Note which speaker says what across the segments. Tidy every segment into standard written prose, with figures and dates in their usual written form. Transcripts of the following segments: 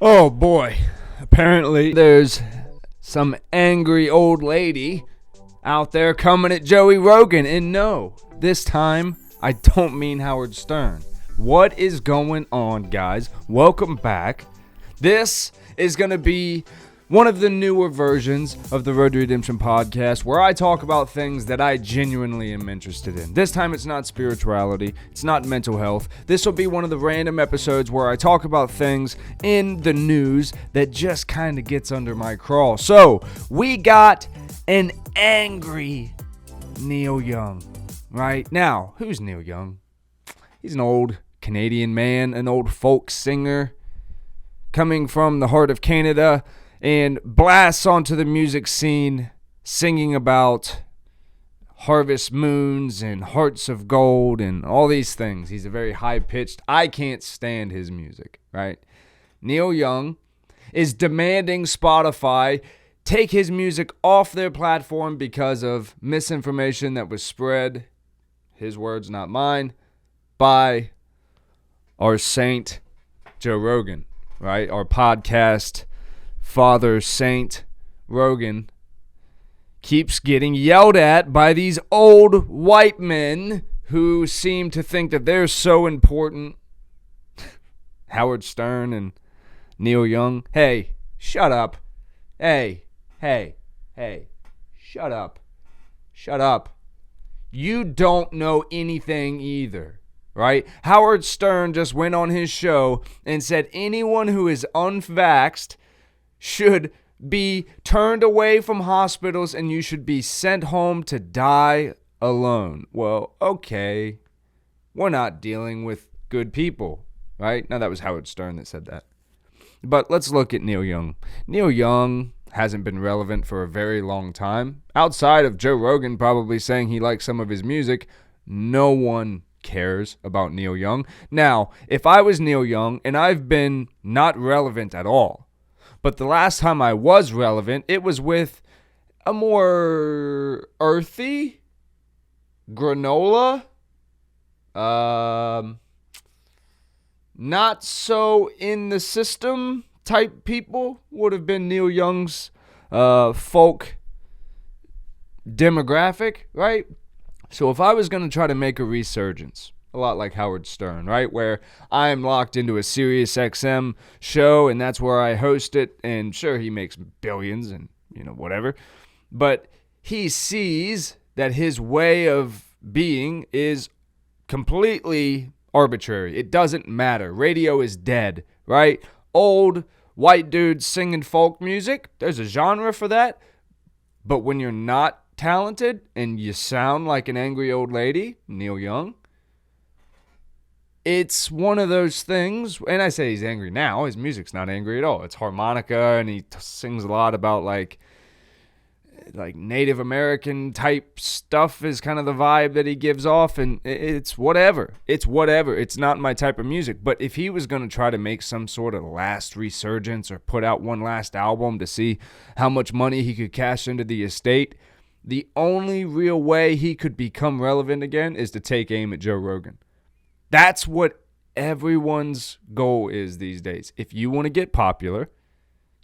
Speaker 1: Oh boy, apparently there's some angry old lady out there coming at Joey Rogan. And no, this time I don't mean Howard Stern. What is going on, guys? Welcome back. This is going to be one of the newer versions of the Road to Redemption podcast where I talk about things that I genuinely am interested in. This time it's not spirituality, it's not mental health. This will be one of the random episodes where I talk about things in the news that just kind of gets under my crawl. So, we got an angry Neil Young. Right? Now, who's Neil Young? He's an old Canadian man, an old folk singer coming from the heart of Canada, and blasts onto the music scene singing about harvest moons and hearts of gold and all these things. He's a very high-pitched, I can't stand his music, right? Neil Young is demanding Spotify take his music off their platform because of misinformation that was spread, his words, not mine, by our saint Joe Rogan, right? Our podcast Father Saint Rogan keeps getting yelled at by these old white men who seem to think that they're so important. Howard Stern and Neil Young. Hey, shut up. Hey, shut up. Shut up. You don't know anything either, right? Howard Stern just went on his show and said anyone who is unvaxxed should be turned away from hospitals and you should be sent home to die alone. Well, okay. We're not dealing with good people, right? Now, that was Howard Stern that said that. But let's look at Neil Young. Neil Young hasn't been relevant for a very long time. Outside of Joe Rogan probably saying he likes some of his music, no one cares about Neil Young. Now, if I was Neil Young, and I've been not relevant at all, but the last time I was relevant, it was with a more earthy granola, not so in the system type people would have been Neil Young's folk demographic, right? So if I was going to try to make a resurgence, a lot like Howard Stern, right? Where I'm locked into a Sirius XM show and that's where I host it. And sure, he makes billions and, whatever. But he sees that his way of being is completely arbitrary. It doesn't matter. Radio is dead, right? Old white dudes singing folk music. There's a genre for that. But when you're not talented and you sound like an angry old lady, Neil Young, it's one of those things, and I say he's angry now. His music's not angry at all. It's harmonica, and he sings a lot about like Native American type stuff is kind of the vibe that he gives off, and it's whatever. It's whatever. It's not my type of music. But if he was going to try to make some sort of last resurgence or put out one last album to see how much money he could cash into the estate, the only real way he could become relevant again is to take aim at Joe Rogan. That's what everyone's goal is these days. If you want to get popular,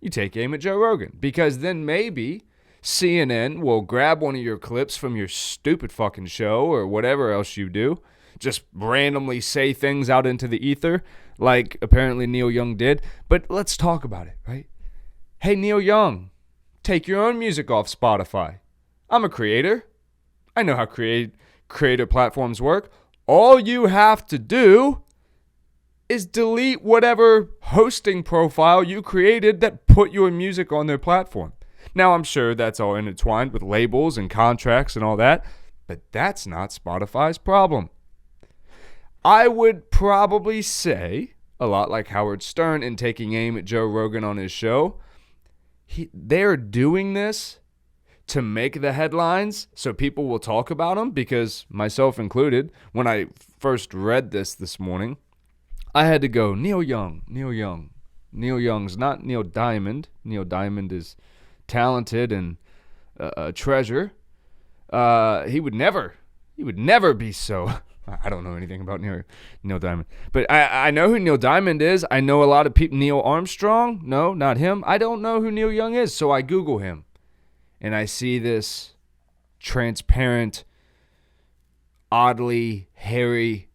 Speaker 1: you take aim at Joe Rogan. Because then maybe CNN will grab one of your clips from your stupid fucking show or whatever else you do. Just randomly say things out into the ether like apparently Neil Young did. But let's talk about it, right? Hey, Neil Young, take your own music off Spotify. I'm a creator. I know how creator platforms work. All you have to do is delete whatever hosting profile you created that put your music on their platform. Now, I'm sure that's all intertwined with labels and contracts and all that, but that's not Spotify's problem. I would probably say, a lot like Howard Stern in taking aim at Joe Rogan on his show, they're doing this to make the headlines so people will talk about them, because myself included, when I first read this morning, I had to go, Neil Young. Neil Young's not Neil Diamond. Neil Diamond is talented and a treasure. He would never be so I don't know anything about Neil Diamond. But I know who Neil Diamond is. I know a lot of people. Neil Armstrong? No, not him. I don't know who Neil Young is. So I Google him. And I see this transparent, oddly hairy,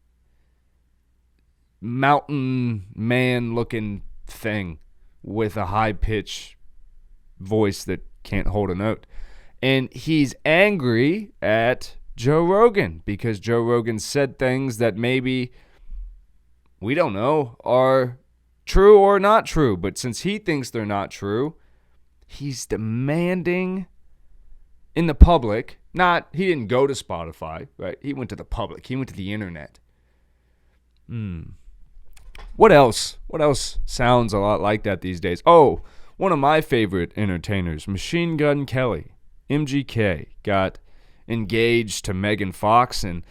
Speaker 1: mountain man looking thing with a high-pitched voice that can't hold a note. And he's angry at Joe Rogan because Joe Rogan said things that maybe, we don't know, are true or not true. But since he thinks they're not true, he's demanding in the public, he didn't go to Spotify, right? He went to the public. He went to the internet. What else? What else sounds a lot like that these days? Oh, one of my favorite entertainers, Machine Gun Kelly, MGK, got engaged to Megan Fox, and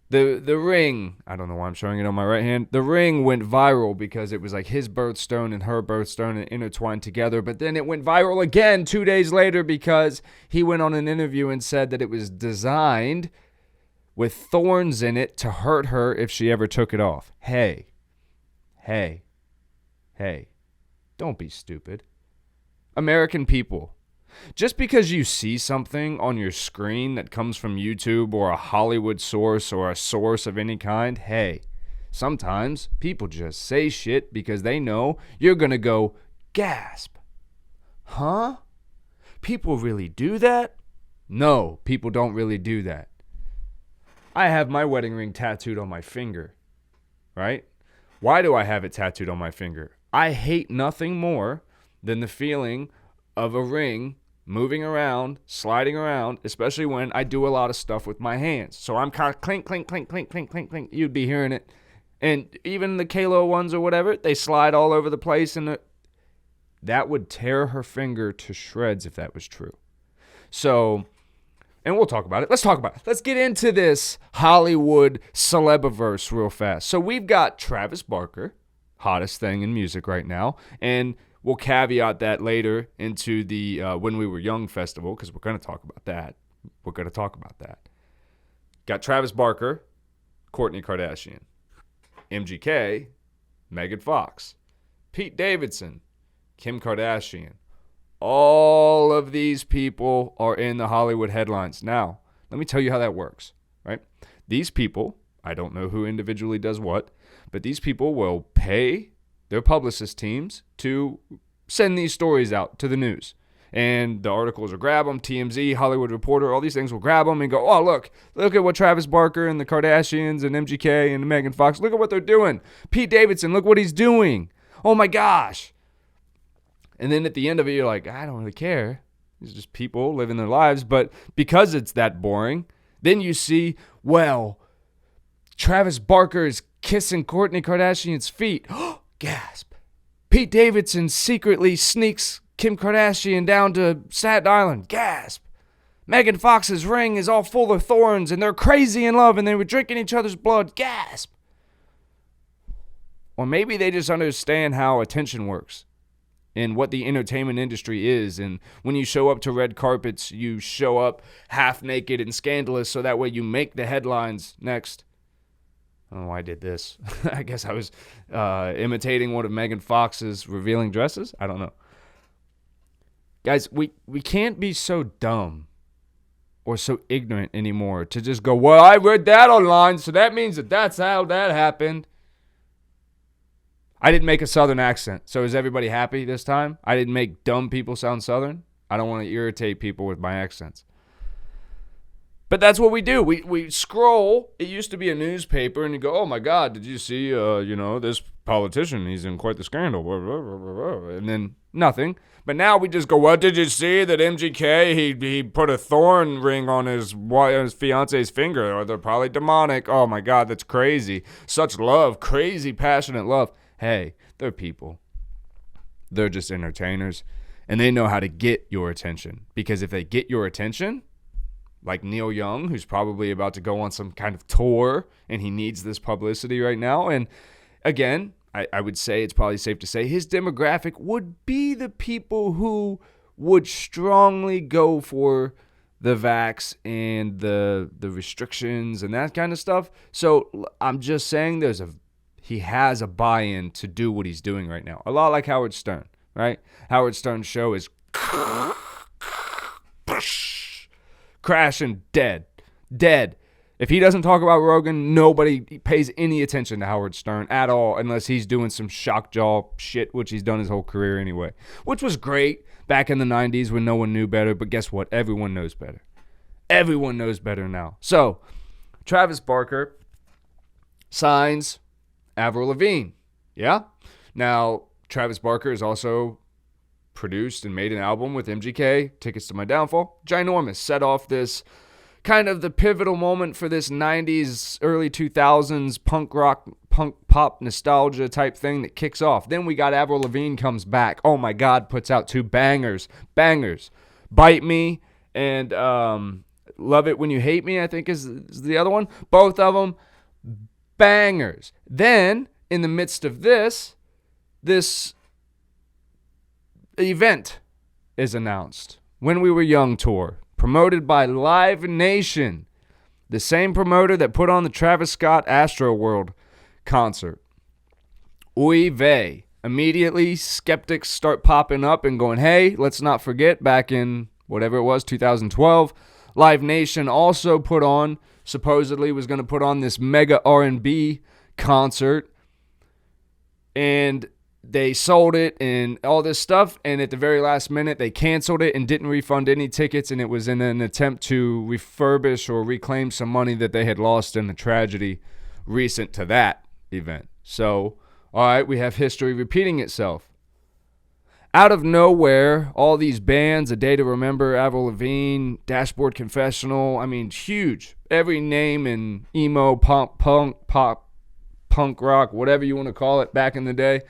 Speaker 1: the ring, I don't know why I'm showing it on my right hand, the ring went viral because it was like his birthstone and her birthstone and intertwined together, but then it went viral again 2 days later because he went on an interview and said that it was designed with thorns in it to hurt her if she ever took it off. Hey, don't be stupid. American people, just because you see something on your screen that comes from YouTube or a Hollywood source or a source of any kind, hey, sometimes people just say shit because they know you're going to go, gasp. Huh? People really do that? No, people don't really do that. I have my wedding ring tattooed on my finger, right? Why do I have it tattooed on my finger? I hate nothing more than the feeling of a ring moving around, sliding around, especially when I do a lot of stuff with my hands. So I'm kind of clink, clink, clink, clink, clink, clink, clink. You'd be hearing it. And even the Kalo ones or whatever, they slide all over the place. And that would tear her finger to shreds if that was true. So, and we'll talk about it. Let's talk about it. Let's get into this Hollywood celebiverse real fast. So we've got Travis Barker, hottest thing in music right now. And we'll caveat that later into the When We Were Young festival because we're going to talk about that. Got Travis Barker, Courtney Kardashian. MGK, Megan Fox. Pete Davidson, Kim Kardashian. All of these people are in the Hollywood headlines. Now, let me tell you how that works, right? These people, I don't know who individually does what, but these people will pay their publicist teams to send these stories out to the news. And the articles will grab them, TMZ, Hollywood Reporter, all these things will grab them and go, oh, look at what Travis Barker and the Kardashians and MGK and Megan Fox, look at what they're doing. Pete Davidson, look what he's doing. Oh my gosh. And then at the end of it, you're like, I don't really care. It's just people living their lives. But because it's that boring, then you see, well, Travis Barker is kissing Courtney Kardashian's feet. Gasp. Pete Davidson secretly sneaks Kim Kardashian down to Staten Island. Gasp. Megan Fox's ring is all full of thorns and they're crazy in love and they were drinking each other's blood. Gasp. Or maybe they just understand how attention works and what the entertainment industry is. And when you show up to red carpets, you show up half naked and scandalous so that way you make the headlines next. I don't know why I did this. I guess I was imitating one of Megan Fox's revealing dresses. I don't know. Guys, we can't be so dumb or so ignorant anymore to just go, well, I read that online, so that means that's how that happened. I didn't make a Southern accent, so is everybody happy this time? I didn't make dumb people sound Southern. I don't want to irritate people with my accents. But that's what we do. We scroll. It used to be a newspaper, and you go, oh, my God, did you see, this politician? He's in quite the scandal. And then nothing. But now we just go, what did you see that MGK, he put a thorn ring on his fiance's finger? Or they're probably demonic. Oh, my God, that's crazy. Such love, crazy, passionate love. Hey, they're people. They're just entertainers. And they know how to get your attention. Because if they get your attention, like Neil Young, who's probably about to go on some kind of tour, and he needs this publicity right now. And again, I would say it's probably safe to say his demographic would be the people who would strongly go for the vax and the restrictions and that kind of stuff. So I'm just saying he has a buy-in to do what he's doing right now. A lot like Howard Stern, right? Howard Stern's show is crashing dead. If he doesn't talk about Rogan, nobody pays any attention to Howard Stern at all unless he's doing some shock jaw shit, which he's done his whole career anyway, which was great back in the 90s when no one knew better. But guess what? Everyone knows better. Everyone knows better now. So Travis Barker signs Avril Lavigne. Yeah? Now, Travis Barker has also produced and made an album with MGK, Tickets to My Downfall. Ginormous. Set off this kind of the pivotal moment for this 90s, early 2000s punk rock, punk pop nostalgia type thing that kicks off. Then we got Avril Lavigne comes back. Oh my God, puts out 2 bangers. Bite Me and Love It When You Hate Me, I think is the other one. Both of them bangers. Then, in the midst of this event is announced. When We Were Young tour. Promoted by Live Nation, the same promoter that put on the Travis Scott Astroworld concert. Oy vey. Immediately, skeptics start popping up and going, hey, let's not forget back in whatever it was, 2012, Live Nation also supposedly was going to put on this mega R&B concert, and they sold it and all this stuff, and at the very last minute they canceled it and didn't refund any tickets, and it was in an attempt to refurbish or reclaim some money that they had lost in the tragedy recent to that event. So, all right, we have history repeating itself. Out of nowhere, all these bands, A Day to Remember, Avril Lavigne, Dashboard Confessional, I mean, huge. Every name in emo, punk, pop, punk rock, whatever you want to call it back in the day,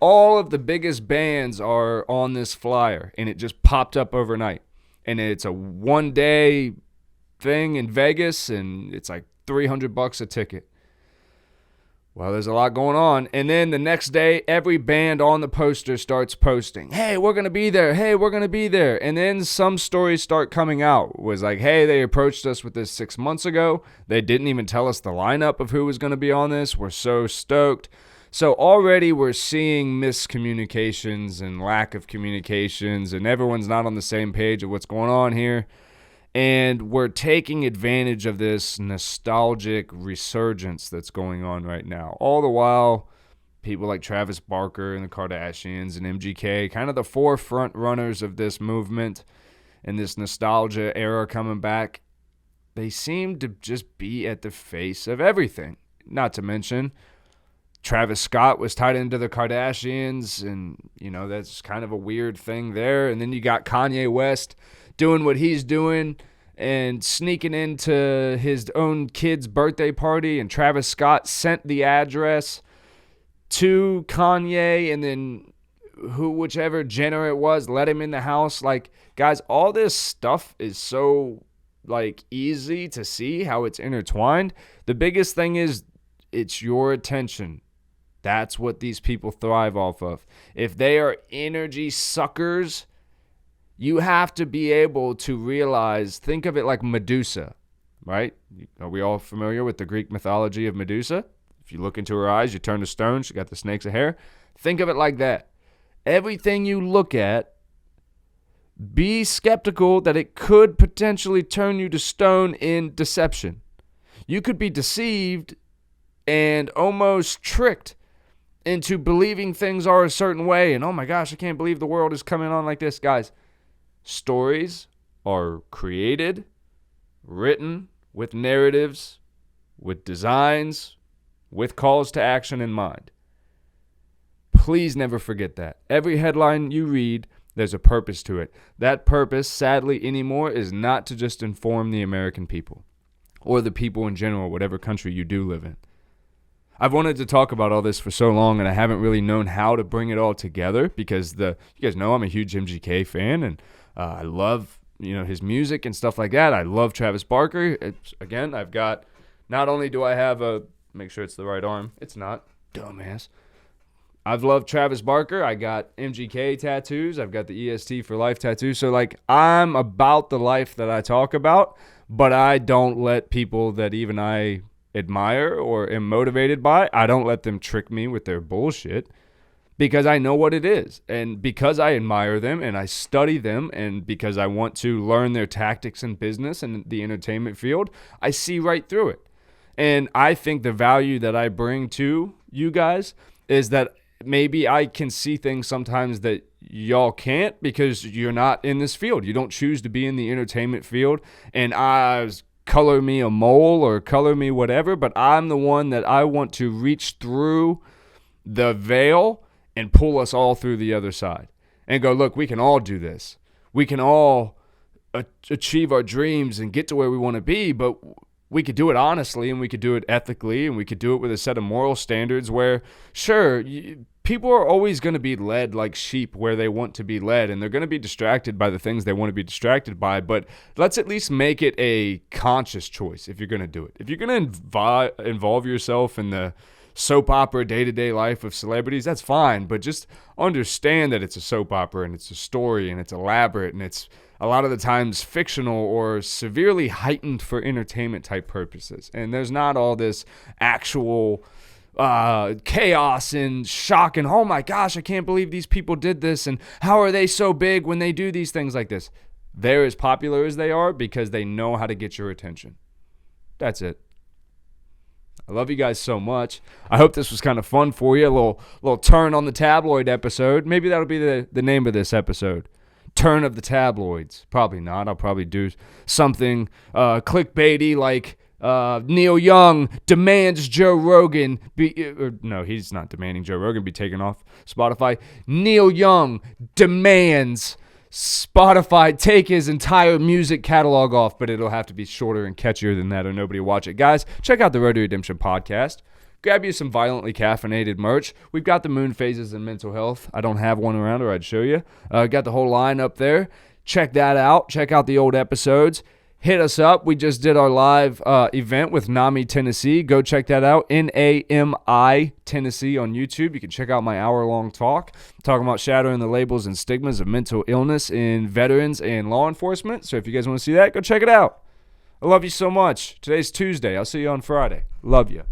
Speaker 1: all of the biggest bands are on this flyer, and it just popped up overnight. And it's a one-day thing in Vegas, and it's like $300 a ticket. Well, there's a lot going on. And then the next day, every band on the poster starts posting, hey, we're going to be there. Hey, we're going to be there. And then some stories start coming out. It was like, hey, they approached us with this 6 months ago. They didn't even tell us the lineup of who was going to be on this. We're so stoked. So already we're seeing miscommunications and lack of communications, and everyone's not on the same page of what's going on here. And we're taking advantage of this nostalgic resurgence that's going on right now. All the while, people like Travis Barker and the Kardashians and MGK, kind of the forefront runners of this movement and this nostalgia era coming back, they seem to just be at the face of everything. Not to mention, Travis Scott was tied into the Kardashians, and, you know, that's kind of a weird thing there. And then you got Kanye West doing what he's doing and sneaking into his own kid's birthday party, and Travis Scott sent the address to Kanye, and then whichever Jenner it was let him in the house. Like, guys, all this stuff is so, like, easy to see how it's intertwined. The biggest thing is it's your attention. That's what these people thrive off of. If they are energy suckers, you have to be able to realize, think of it like Medusa, right? Are we all familiar with the Greek mythology of Medusa? If you look into her eyes, you turn to stone. She got the snakes of hair. Think of it like that. Everything you look at, be skeptical that it could potentially turn you to stone in deception. You could be deceived and almost tricked into believing things are a certain way. And, oh my gosh, I can't believe the world is coming on like this. Guys, stories are created, written with narratives, with designs, with calls to action in mind. Please never forget that. Every headline you read, there's a purpose to it. That purpose, sadly, anymore, is not to just inform the American people or the people in general, whatever country you do live in. I've wanted to talk about all this for so long, and I haven't really known how to bring it all together because you guys know I'm a huge MGK fan, and I love his music and stuff like that. I love Travis Barker. I've got, not only do I have make sure it's the right arm. It's not. Dumbass. I've loved Travis Barker. I got MGK tattoos. I've got the EST for life tattoo. So, like, I'm about the life that I talk about, but I don't let people that even I admire or am motivated by, I don't let them trick me with their bullshit, because I know what it is. And because I admire them and I study them, and because I want to learn their tactics in business and the entertainment field, I see right through it. And I think the value that I bring to you guys is that maybe I can see things sometimes that y'all can't, because you're not in this field. You don't choose to be in the entertainment field, and color me a mole or color me whatever, but I'm the one that I want to reach through the veil and pull us all through the other side and go, look, we can all do this. We can all achieve our dreams and get to where we want to be, but we could do it honestly, and we could do it ethically, and we could do it with a set of moral standards where, sure, people are always going to be led like sheep where they want to be led, and they're going to be distracted by the things they want to be distracted by, but let's at least make it a conscious choice if you're going to do it. If you're going to involve yourself in the soap opera day-to-day life of celebrities, that's fine, but just understand that it's a soap opera, and it's a story, and it's elaborate, and it's a lot of the times fictional or severely heightened for entertainment type purposes. And there's not all this actual chaos and shock and, oh my gosh, I can't believe these people did this, and how are they so big when they do these things like this. They're as popular as they are because they know how to get your attention. That's it. I love you guys so much. I hope this was kind of fun for you. A little turn on the tabloid episode. Maybe that'll be the name of this episode. Turn of the tabloids. Probably not. I'll probably do something clickbaity like Neil Young demands Joe Rogan no, he's not demanding Joe Rogan be taken off Spotify. Neil Young demands Spotify take his entire music catalog off, but it'll have to be shorter and catchier than that or nobody will watch it. Guys, check out the Road to Redemption podcast. Grab you some violently caffeinated merch. We've got the moon phases and mental health. I don't have one around, or I'd show you. Got the whole line up there. Check that out. Check out the old episodes. Hit us up. We just did our live event with NAMI Tennessee. Go check that out. NAMI Tennessee on YouTube. You can check out my hour-long talk talking about shattering the labels and stigmas of mental illness in veterans and law enforcement. So if you guys want to see that, go check it out. I love you so much. Today's Tuesday. I'll see you on Friday. Love you.